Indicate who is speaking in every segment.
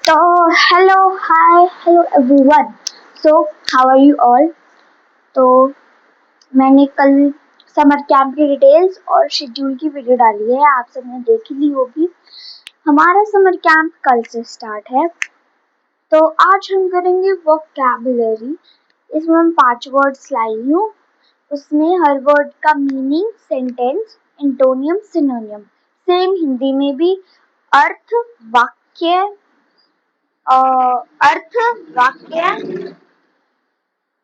Speaker 1: तो hello hi hello everyone. So how are you all. तो मैंने कल समर कैंप की डिटेल्स और शेड्यूल की वीडियो डाली है, आप सबने देख ही ली होगी। हमारा समर कैंप कल से स्टार्ट है। तो आज हम करेंगे वोकैबुलरी। इसमें हम 5 वर्ड्स लाई हूँ। उसमें हर वर्ड का meaning, sentence, antonym, सिनोनियम, same Hindi में भी अर्थ, वाक्य, अर्थ, वाक्य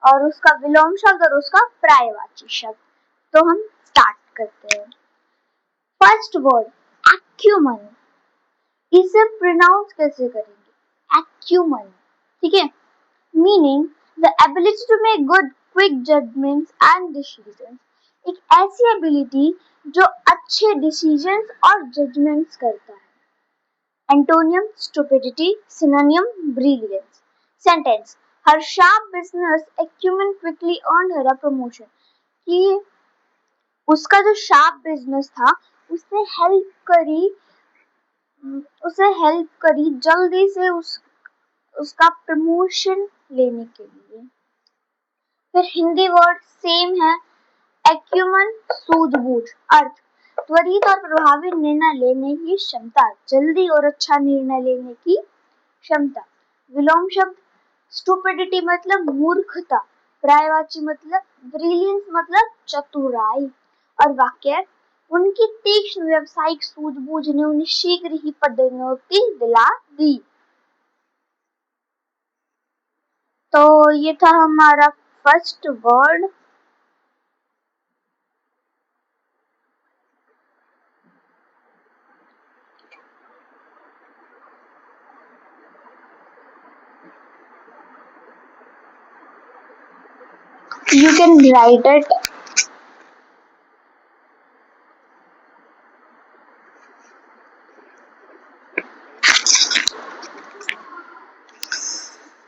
Speaker 1: और उसका विलोम शब्द और उसका पर्यायवाची शब्द। तो हम स्टार्ट करते हैं। First word acumen. इसे प्रोनाउंस कैसे करेंगे? एक्यूमन। ठीक है। Meaning the ability to make good quick judgments and decisions. एक ऐसी एबिलिटी जो अच्छे डिसीजंस और जजमेंट्स करता है। Antonium stupidity, synonym brilliance. Sentence her sharp business acumen quickly earned her a promotion. कि उसका जो शार्प बिजनेस था उसने हेल्प करी जल्दी से उसका प्रमोशन लेने के लिए। फिर हिंदी वर्ड सेम है। एक्यूमन सूझबूझ। अर्थ त्वरित और प्रभावी निर्णय लेने की क्षमता, जल्दी और अच्छा निर्णय लेने की क्षमता। विलोम शब्द स्टुपिडिटी मतलब मूर्खता, पर्यायवाची मतलब ब्रिलियंस मतलब चतुराई और वाक्य उनकी तीक्ष्ण व्यावसायिक सूझबूझ ने उन्हें शीघ्र ही पदोन्नति दिला दी। तो ये था हमारा first word. You can write it.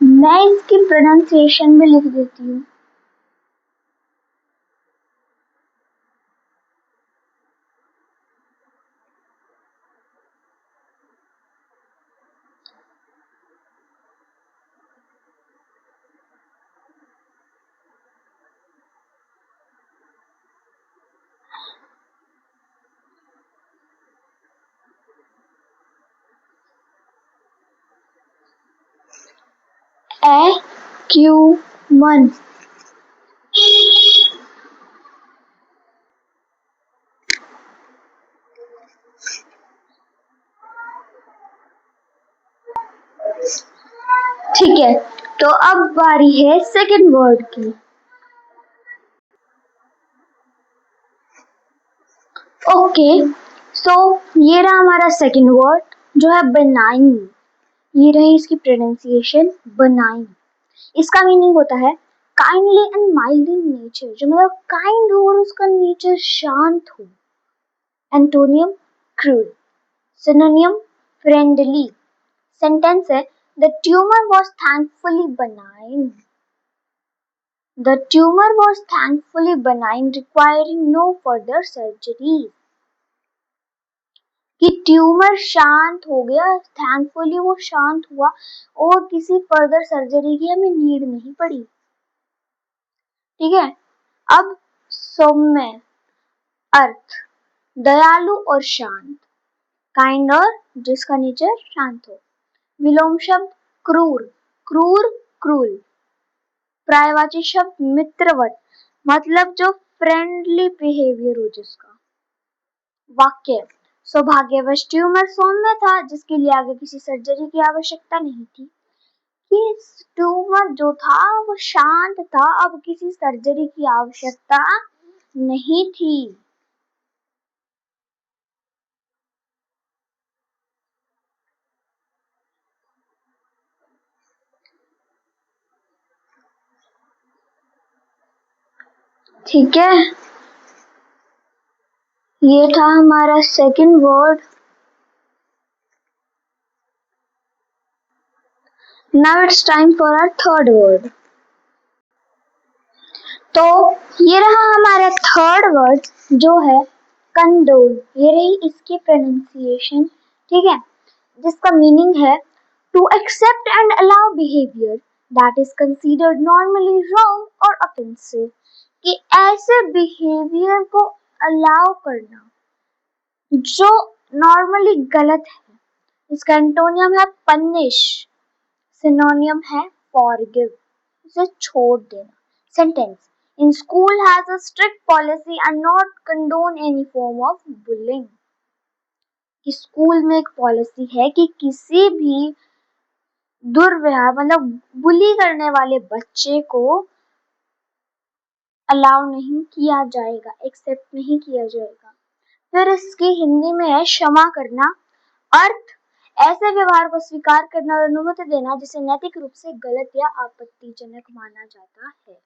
Speaker 1: मैं इसकी प्रोनाउंसिएशन में लिख देती हूँ। एक्यूमन। ठीक है, तो अब बारी है सेकंड वर्ड की। ओके, सो ये रहा हमारा सेकंड वर्ड जो है बेनाइन। ये रही इसकी प्रोनाउंसिएशन बेनाइन। इसका मीनिंग होता है kindly and mild in nature, जो मतलब काइंड हो और उसका नेचर शांत हो। एंटोनियम क्रूर। सिनोनियम फ्रेंडली। सेंटेंस है the tumour was thankfully benign. The tumor was thankfully benign, requiring no further surgery. कि ट्यूमर शांत हो गया, थैंकफुली वो शांत हुआ और किसी फर्दर सर्जरी की हमें नीड नहीं पड़ी। ठीक है। अब सौम्य। अर्थ दयालु और शांत, काइंड और जिसका नेचर शांत हो। विलोम शब्द क्रूर, क्रूर क्रूल। पर्यायवाची शब्द मित्रवत, मतलब जो फ्रेंडली बिहेवियर हो जिसका। वाक्य सौभाग्यवश ट्यूमर सौम्य था जिसके लिए आगे किसी सर्जरी की आवश्यकता नहीं थी। कि ट्यूमर जो था वो शांत था, अब किसी सर्जरी की आवश्यकता नहीं थी। ठीक है, ये था हमारा second word. Now it's time for our third word. तो ये रहा हमारा थर्ड वर्ड जो है कंडोल। ये रही इसकी प्रोनाउंसिएशन। ठीक है, जिसका मीनिंग है To accept and allow behavior that is considered normally wrong or offensive, कि ऐसे बिहेवियर को अलाउ करना जो नॉर्मली गलत है। इसका एंटोनियम है पनिश, सिनोनियम है फॉरगिव, उसे छोड़ देना। Sentence in school has a strict policy and not condone any form of bullying. School में एक पॉलिसी है कि किसी भी दुर्व्यवहार मतलब बुली करने वाले बच्चे को अलाउ नहीं किया जाएगा, एक्सेप्ट नहीं किया जाएगा। फिर इसकी हिंदी में है क्षमा करना। अर्थ ऐसे व्यवहार को स्वीकार करना और अनुमति देना जिसे नैतिक रूप से गलत या आपत्तिजनक माना जाता है।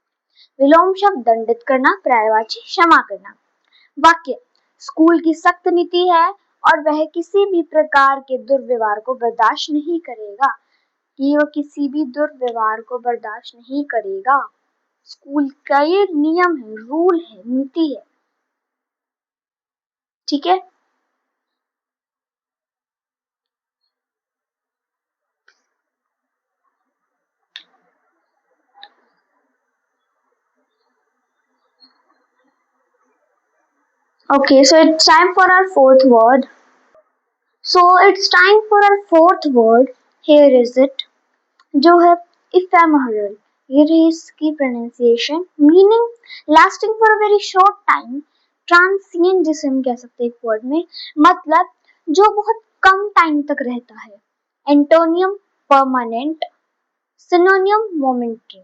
Speaker 1: विलोम शब्द दंडित करना, पर्यायवाची क्षमा करना। वाक्य स्कूल की सख्त नीति है और वह किसी भी प्रकार के दुर्व्यवहार को बर्दाश्त नहीं करेगा, कि वह किसी भी दुर्व्यवहार को बर्दाश्त नहीं करेगा। स्कूल का ये नियम है, रूल है, नीति है। ठीक है। Okay, so it's time for our fourth word. Here is it. जो है ephemeral. ये रही इसकी pronunciation. Meaning lasting for a very short time. Transient जिसे हम कह सकते हैं एक word में, मतलब जो बहुत कम टाइम तक रहता है। Antonium permanent. Synonym momentary.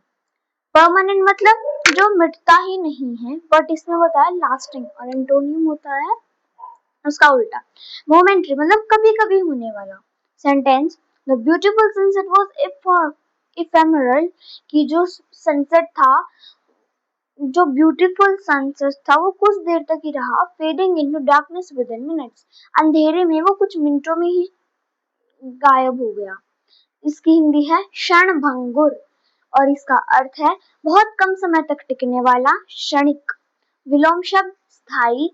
Speaker 1: Permanent मतलब जो मिटता ही नहीं है, बट इसमें होता है lasting और एंटोनियम होता है उसका उल्टा। मोमेंट्री मतलब कभी कभी होने वाला। Sentence the beautiful sunset was ephemeral, कि जो सनसेट था, जो ब्यूटीफुल सनसेट था वो कुछ देर तक ही रहा, fading into darkness with in minutes, अंधेरे में वो कुछ मिनटों में ही गायब हो गया। इसकी हिंदी है क्षणभंगुर और इसका अर्थ है बहुत कम समय तक टिकने वाला, क्षणिक। विलोम शब्द स्थायी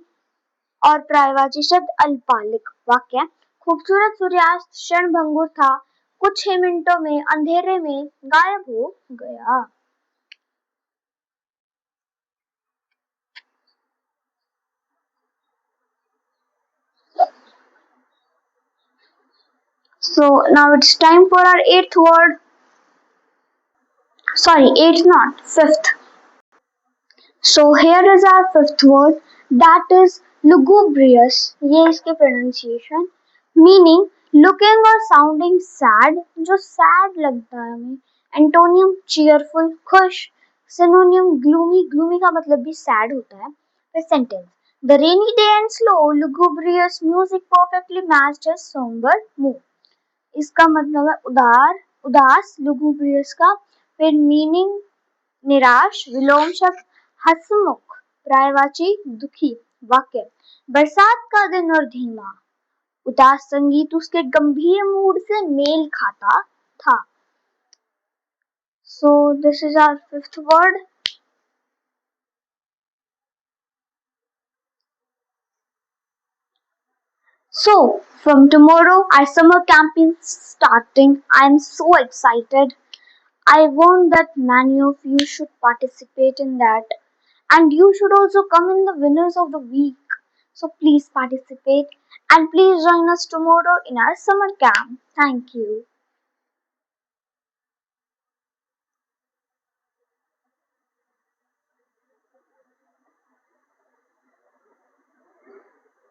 Speaker 1: और पर्यायवाची शब्द अल्पकालिक। वाक्य खूबसूरत सूर्यास्त क्षणभंगुर था, कुछ ही मिनटों में अंधेरे में गायब हो गया। So now it's time for our eighth word. Sorry, eighth not, fifth. So here is our fifth word, that is lugubrious. ये इसके pronunciation. Meaning looking or sounding sad, जो sad लगता है हमें। Antonium cheerful, खुश। Synonym gloomy, gloomy का मतलब भी sad होता है। The sentence the rainy day and slow lugubrious music perfectly matched his somber mood. इसका मतलब है उदास, lugubrious का। फिर मीनिंग निराश, विलोम शब्द हसमुख, पर्यायवाची दुखी। वाक्य बरसात का दिन और धीमा, उदास संगीत उसके गंभीर मूड से मेल खाता था। So this is our fifth word. So from tomorrow our summer camp is starting. I am so excited. I want that many of you should participate in that, and you should also come in the winners of the week. So please participate and please join us tomorrow in our summer camp. Thank you.